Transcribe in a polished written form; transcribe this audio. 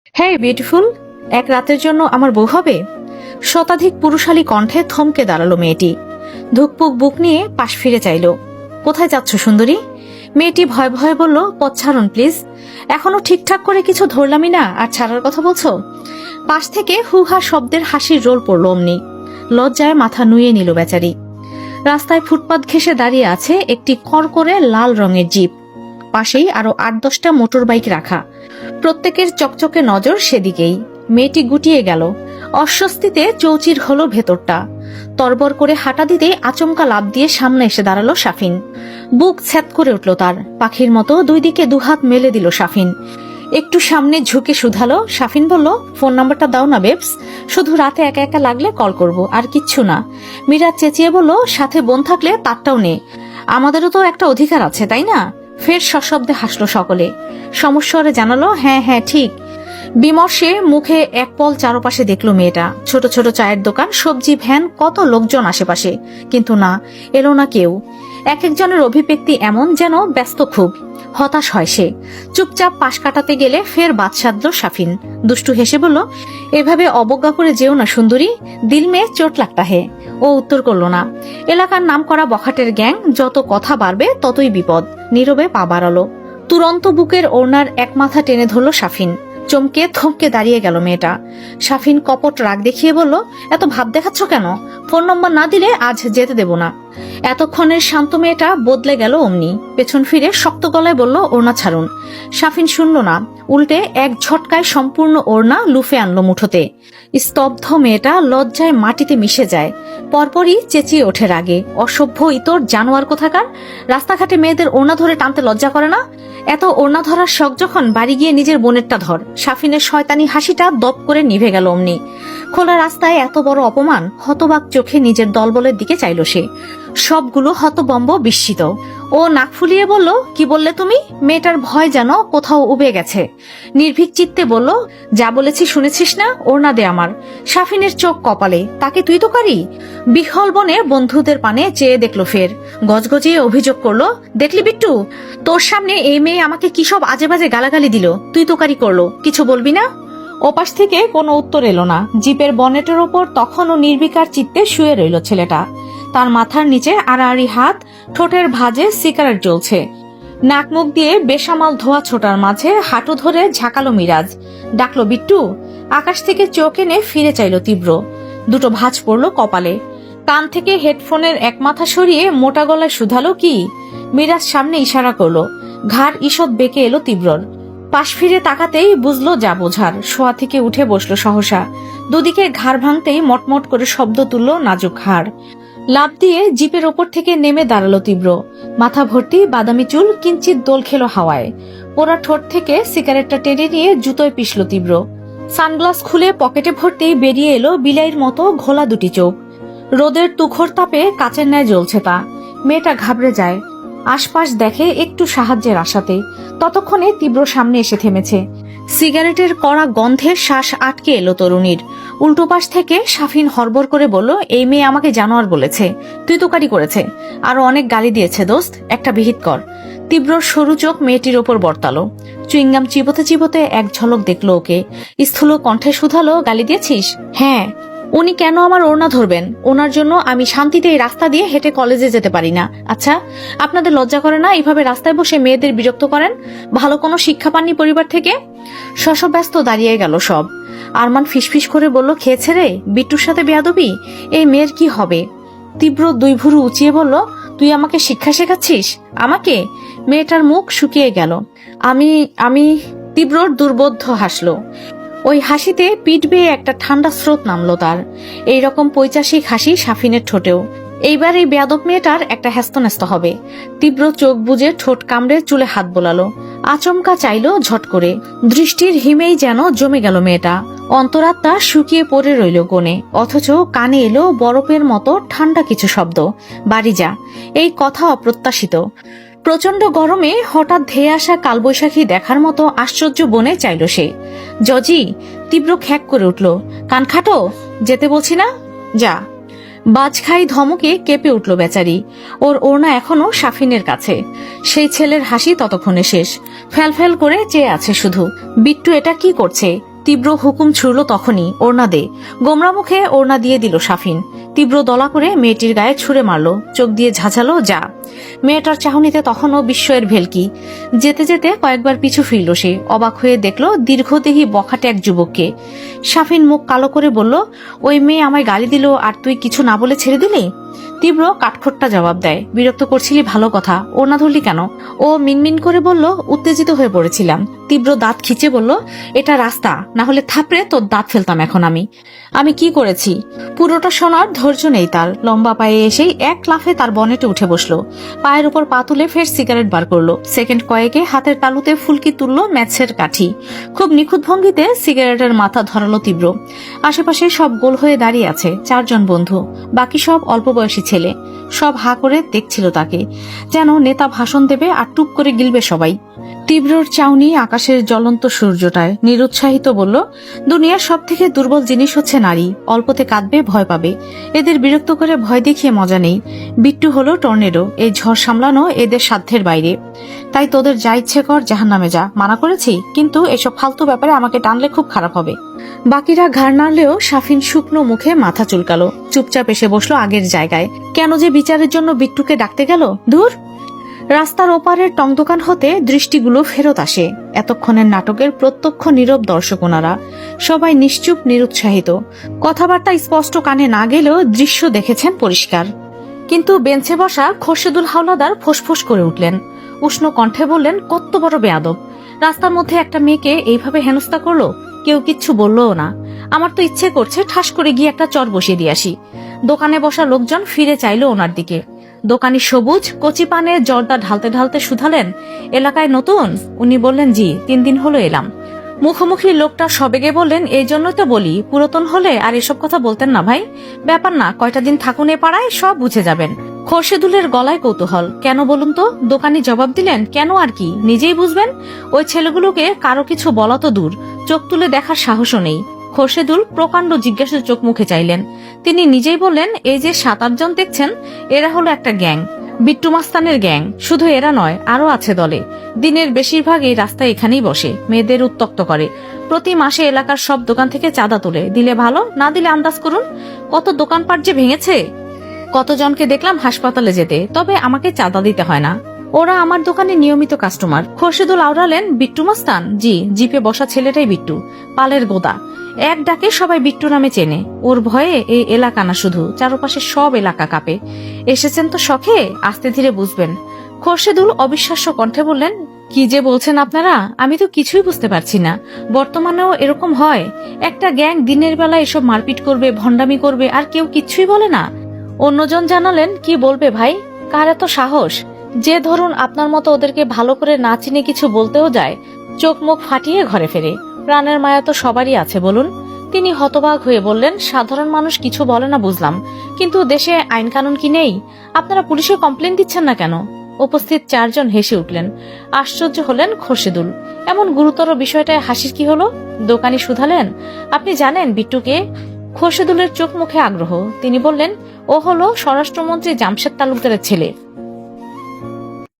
হ্যাঁ বিউটিফুল, এক রাতের জন্য আমার বউ হবে? শতাধিক পুরুষালী কণ্ঠে থমকে দাঁড়ালো মেয়েটি। ধুকপুক বুক নিয়ে পাশ ফিরে চাইল। কোথায় যাচ্ছ সুন্দরী? মেয়েটি ভয় ভয়ে বলল, পথ ছাড়ুন প্লিজ। এখনো ঠিকঠাক করে কিছু ধরলামই না, আর ছাড়ার কথা বলছো? পাশ থেকে হুহা শব্দের হাসির রোল পড়ল অমনি। লজ্জায় মাথা নুয়ে নিল বেচারি। রাস্তায় ফুটপাত ঘেঁষে দাঁড়িয়ে আছে একটি কড়কড়ে লাল রঙের জিপ। পাশেই আরো ৮-১০টা মোটর বাইক রাখা। প্রত্যেকের চকচকে নজর সেদিকেই। মেয়েটি গুটিয়ে গেল। অস্বস্তিতে চৌচির হলো ভেতরটা। তরবর করে হাঁটা দিতেই আচমকা লাফ দিয়ে সামনে এসে দাঁড়ালো শাফিন। বুক ছ্যাদ করে উঠল তার। পাখির মতো দুই দিকে দুহাত মেলে দিল শাফিন। একটু সামনে ঝুঁকে শুধালো। শাফিন বলল, ফোন নাম্বারটা দাও না বেবস, শুধু রাতে একা একা লাগলে কল করব, আর কিচ্ছু না। মীরা চেঁচিয়ে বলল, সাথে বোন থাকলে তারটাও নে, আমাদেরও তো একটা অধিকার আছে তাই না? ফের সশব্দে হাসলো সকলে। সমস্বরে জানালো, হ্যাঁ হ্যাঁ ঠিক। বিমর্ষে মুখে এক পল চারপাশে দেখলো মেয়েটা। ছোট ছোট চায়ের দোকান, সবজি ভ্যান, কত লোকজন আশেপাশে, কিন্তু না, এলো না কেউ। এক একজনের অভিব্যক্তি এমন যেন ব্যস্ত খুব। হতাশ হয় সে। চুপচাপ পাশ কাটাতে গেলে ফের বাদ সাধল শাফিন। দুষ্টু হেসে বলল, এভাবে অবজ্ঞা করে যেও না সুন্দরী, দিল মে চোট লাগতা হে। ও উত্তর করল না। এলাকার নাম করা বখাটের গ্যাং, যত কথা বাড়বে ততই বিপদ। নীরবে পা বাড়ালো। তুরন্ত বুকের ওড়নার এক মাথা টেনে ধরল শাফিন। চমকে থমকে দাঁড়িয়ে গেল মেয়েটা। শাফিন কপট রাগ দেখিয়ে বলল, এত ভাব দেখাচ্ছ কেন? ফোন নম্বর না দিলে আজ যেতে দেব না। এতক্ষণের শান্ত মেয়েটা বদলে গেল অমনি। পেছন ফিরে শক্ত গলায় বলল, ওড়না ছাড়ুন। শাফিন শুনল না, উল্টে এক ঝটকায় সম্পূর্ণ ওড়না লুফে আনলো মুঠোতে। স্তব্ধ মেয়েটা লজ্জায় মাটিতে মিশে যায়। পরপরই চেঁচিয়ে ওঠে রাগে, অসভ্য ইতর জানোয়ার কোথাকার! রাস্তাঘাটে মেয়েদের ওড়না ধরে টানতে লজ্জা করে না? এত ওড়না ধরার শখ যখন, বাড়ি গিয়ে নিজের বোনেরটা ধর। শাফিনের শয়তানি হাসিটা দপ করে নিভে গেল অমনি। খোলা রাস্তায় এত বড় অপমান! হতবাক চোখে নিজের দলবলের দিকে চাইল সে। সবগুলো হতবম্ব বিস্মিত। ও নাক ফুলিয়ে বলল, কি বললে তুমি? মেয়েটার ভয় যেন কোথাও উবে গেছে। নির্ভীক চিত্তে বলল, যা বলেছি শুনেছিস না? ওড়না দে আমার। শাফিনের চোখ কপালে, তাকে তুই তো কারি। বিহল বনে বন্ধুদের পানে চেয়ে দেখলো ফের। গজগজিয়ে অভিযোগ করলো, দেখলি বিট্টু, তোর সামনে এই মেয়ে আমাকে কি সব আজে বাজে গালাগালি দিল, তুই তো কারি করলো, কিছু বলবি না? ওপাশ থেকে কোনো উত্তর এলো না। জিপের বনেটের ওপর তখনও নির্বিকার চিত্তে শুয়ে রইল ছেলেটা। তার মাথার নিচে আড়াআড়ি হাত, ঠোঁটের ভাঁজে সিগারেট জ্বলছে। নাক মুখ দিয়ে বেসামাল ধোয়া ছোটার মাঝে হাঁটু ধরে ঝাঁকালো মিরাজ। ডাকলো, বিট্টু। আকাশ থেকে চোখ এনে ফিরে চাইল তীব্র। দুটো ভাঁজ পড়ল কপালে। কান থেকে হেডফোনের এক মাথা সরিয়ে মোটা গলায় শুধালো, কি? মিরাজ সামনে ইশারা করলো। ঘাড় ঈষৎ বেঁকে এলো তীব্রর। পাশ ফিরে তাকাতেই বুঝলো যা বোঝার। শোয়া থেকে উঠে বসলো সহসা। দুদিকে ঘাড় ভাঙতেই মটমট করে শব্দ তুলল নাজুক হাড়। লাফ দিয়ে জিপের ওপর থেকে নেমে দাঁড়ালো তীব্র। মাথা ভর্তি বাদামি চুল কিঞ্চিত দোল খেলো হাওয়ায়। পোড়া ঠোঁট থেকে সিগারেটটা টেনে নিয়ে জুতোয় পিষল তীব্র। সানগ্লাস খুলে পকেটে ভরতেই বেরিয়ে এলো বিলাইয়ের মতো ঘোলা দুটি চোখ। রোদের তুখর তাপে কাচের ন্যায় জ্বলছে তা। মেয়েটা ঘাবড়ে যায়। আশপাশ দেখে একটু সাহায্যের আশাতে। ততক্ষণে তীব্র সামনে এসে থেমেছে। সিগারেটের কড়া গন্ধে শ্বাস আটকে এলো তরুণীর। উল্টো পাশ থেকে শাফিন হড়বড় করে বলল, এই মেয়ে আমাকে জানোয়ার বলেছে, তুই তোকারি করেছে, আরো অনেক গালি দিয়েছে দোস্ত, একটা বিহিত কর। তীব্র সরু চোখ মেয়েটির ওপর বর্তালো। চুইংগাম চিবোতে চিবোতে এক ঝলক দেখলো ওকে। স্থূল কণ্ঠে শুধালো, গালি দিয়েছিস? হ্যাঁ। উনি কেন আমার ওড়না ধরবেন? ওনার জন্য আমি শান্তিতে এই রাস্তা দিয়ে হেঁটে কলেজে যেতে পারি না। আচ্ছা, আপনাদের লজ্জা করে না এইভাবে রাস্তায় বসে মেয়েদের বিরক্ত করেন? ভালো কোনো শিক্ষা পাননি পরিবার থেকে? শশব্যস্ত দাঁড়িয়ে গেল সব। আরমান ফিসফিস করে বলল, খেয়েছে রে, বিট্টুর সাথে বেয়াদবি, এই মেয়ের কি হবে? তীব্র দুই ভুরু উঁচিয়ে বলল, তুই আমাকে শিক্ষা শেখাচ্ছিস? আমাকে? মেয়েটার মুখ শুকিয়ে গেল। আমি আমি তীব্রর দুর্বোধ্য হাসলো। ওই হাসিতে পিঠ বেয়ে একটা ঠান্ডা স্রোত নামলো তার। এইরকম পৈচাসিক হাসি শাফিনের ঠোঁটেও। এইবার এই বেয়াদব মেয়েটার একটা হ্যাস্তন্যস্ত হবে। তীব্র চোখ বুজে ঠোঁট কামড়ে চুলে হাত বোলালো। আচমকা চাইলো ঝট করে। দৃষ্টির হিমেই যেন জমে গেল মেয়েটা। অন্তরাত্মা শুকিয়ে পড়ে রইল কোণে। অথচ কানে এলো বরফের মতো ঠান্ডা কিছু শব্দ। বাড়ি যা। এই কথা অপ্রত্যাশিত। প্রচন্ড গরমে হঠাৎ ধেয়ে আসা কালবৈশাখী দেখার মতো আশ্চর্য বনে চাইল সে। জজি! তীব্র খ্যাক করে উঠল। কান খাটো, যেতে বলছি না, যা। বাজখাই ধমকে কেঁপে উঠল বেচারি। ওর ওড়না এখনো শাফিনের কাছে। সেই ছেলের হাসি ততক্ষণে শেষ। ফ্যাল ফ্যাল করে চেয়ে আছে শুধু। বিট্টু এটা কি করছে? তীব্র হুকুম ছুড়ল তখনই, ওড়না দে। গোমরা মুখে ওড়না দিয়ে দিল সাফিন। তীব্র দলা করে মেয়েটির গায়ে ছুঁড়ে মারল, চোখ দিয়ে ঝাঁঝালো, যা। মেয়েটার চাহনিতে তখনও বিস্ময়ের ভেলকি। যেতে যেতে কয়েকবার পিছু ফিরল সে, অবাক হয়ে দেখল দীর্ঘদেহী বখাটে এক যুবককে। সাফিন মুখ কালো করে বলল, ওই মেয়ে আমায় গালি দিল আর তুই কিছু না বলে ছেড়ে দিলি? তীব্র কাঠখোট্টা জবাব দেয়, বিরক্ত করছিলি ভালো কথা, ওড়না ধরলি কেন? ও মিনমিন করে বলল, উত্তেজিত হয়ে পড়েছিলাম। তীব্র দাঁত খিচে বলল, এটা রাস্তা, না হলে থাপড়ে তোর দাঁত ফেলতাম এখন আমি কি করেছি? পুরোটা শোনার ধৈর্য নেই তার। লম্বা পায়ে এসেই এক লাফে তার বনেটে উঠে বসলো, পায়ের উপর পা তুলে ফের সিগারেট বার করলো। সেকেন্ড কয়েকে হাতের তালুতে ফুলকি তুললো ম্যাচের কাঠি। খুব নিখুঁত ভঙ্গিতে সিগারেটের মাথা ধরালো তীব্র। আশেপাশে সব গোল হয়ে দাঁড়িয়ে আছে, 4 জন বন্ধু, বাকি সব অল্প বয়সী ছেলে। সব হা করে দেখছিল তাকে, যেন নেতা ভাষণ দেবে আর টুপ করে গিলবে সবাই। তীব্রর চাউনি আকাশের জ্বলন্ত সূর্যটায় নিরুৎসাহিত বলল, দুনিয়ার সব থেকে দুর্বল জিনিস হচ্ছে নারী। অল্পতে কাঁদবে, ভয় পাবে। এদের বিরক্ত করে ভয় দেখিয়ে মজা নেই। বিট্টু হলো টর্নেডো, এই ঝড় সামলানো এদের সাধ্যের বাইরে। তাই তোদের যা ইচ্ছে কর, জাহান্নামে যা, মানা করেছি, কিন্তু এসব ফালতু ব্যাপারে আমাকে টানলে খুব খারাপ হবে। বাকিরা ঘাড় নাড়লেও সাফিন শুকনো মুখে মাথা চুলকালো, চুপচাপ এসে বসলো আগের জায়গায়। কেন যে বিচারের জন্য বিট্টুকে ডাকতে গেল, দূর। রাস্তার ওপারের টং দোকান হতে দৃষ্টিগুলো ফেরত আসে। এতক্ষণের নাটকের প্রত্যক্ষ নীরব দর্শক ওনারা, সবাই নিশ্চুপ, নিরুৎসাহিত। কথাবার্তা স্পষ্ট কানে না গেলেও দৃশ্য দেখেছেন পরিষ্কার। কিন্তু বেঞ্চে বসা খোরশেদুল হাওলাদার ফোঁসফোঁস করে উঠলেন, উষ্ণ কণ্ঠে বললেন, কত বড় বেয়াদব! রাস্তার মধ্যে একটা মেয়েকে এইভাবে হেনস্থা করলো, কেউ কিচ্ছু বললও না। আমার তো ইচ্ছে করছে ঠাস করে গিয়ে একটা চর বসিয়ে দিয়ে আসি। দোকানে বসা লোকজন ফিরে চাইল ওনার দিকে। দোকানি সবুজ কচি পানে জর্দা ঢালতে ঢালতে শুধালেন, এলাকায় নতুন? উনি বললেন, জি, 3 দিন হলো এলাম। মুখোমুখি লোকটা সবেগে বললেন, এই জন্য তো বলি, পুরাতন হলে আর এসব কথা বলতেন না ভাই। ব্যাপার না, কয়টা দিন থাকুন এ পাড়ায়, সব বুঝে যাবেন। খোরশেদুলের গলায় কৌতূহল। কেন বলুন তো? দোকানি জবাব দিলেন, কেন আর কি, নিজেই বুঝবেন। ওই ছেলেগুলোকে কারো কিছু বলা তো দূর, চোখ তুলে দেখার সাহসও নেই। খোরশেদুল প্রকাণ্ড জিজ্ঞাসা চোখ মুখে চাইলেন। তিনি নিজেই বললেন, এই যে 7-8 জন দেখছেন, এরা হলো একটা গ্যাং, বিট্টু মাস্তানের গ্যাং। শুধু এরা নয়, আরো আছে দলে। দিনের বেশিরভাগই রাস্তায় এখানেই বসে, মেয়েদের উত্ত্যক্ত করে। প্রতি মাসে এলাকার সব দোকান থেকে চাঁদা তোলে, দিলে ভালো, না দিলে আন্দাজ করুন কত দোকানপাট যে ভেঙেছে। কতজনকে দেখলাম হাসপাতালে যেতে, তবে আমাকে চাঁদা দিতে হয় না। ওরা আমার দোকানে নিয়মিত কাস্টমার। খোরশেদুল আওড়ালেন, বিট্টু মাস্তান? জি, জিপে বসা ছেলেটাই বিট্টু, পালের গোদা। এক ডাকে সবাই বিট্টু নামে চেনে। ওর ভয়ে এই এলাকা না, শুধু চারপাশে সব এলাকা কাঁপে। এসেছেন তো শখে, আস্তে ধীরে বুঝবেন। খোরশেদুল অবিশ্বাস্য কণ্ঠে বললেন, কি যে বলছেন আপনারা, আমি তো কিছুই বুঝতে পারছি না। বর্তমানেও এরকম হয়? একটা গ্যাং দিনের বেলা এসব মারপিট করবে, ভণ্ডামি করবে, আর কেউ কিচ্ছুই বলে না? অন্যজন জানালেন, কি বলবে ভাই, কার এত সাহস? যে ধরুন আপনার মতো ওদেরকে ভালো করে না চিনে কিছু বলতেও যায়, চোখ মুখ ফাটিয়ে ঘরে ফেরে। প্রাণের মায়া তো সবারই আছে বলুন। তিনি হতবাক হয়ে বললেন, সাধারণ মানুষ কিছু বলে না বুঝলাম, কিন্তু দেশে আইন কানুন কি নেই? আপনারা পুলিশে কমপ্লেন দিচ্ছেন না কেন? উপস্থিত 4 জন হেসে উঠলেন। আশ্চর্য হলেন খোরশেদুল, এমন গুরুতর বিষয়টায় হাসির কি হলো? দোকানি শুধালেন, আপনি জানেন বিট্টুকে? খোরশেদুলের চোখ মুখে আগ্রহ। তিনি বললেন, ও হলো স্বরাষ্ট্রমন্ত্রী জামশেদ তালুকদারের ছেলে।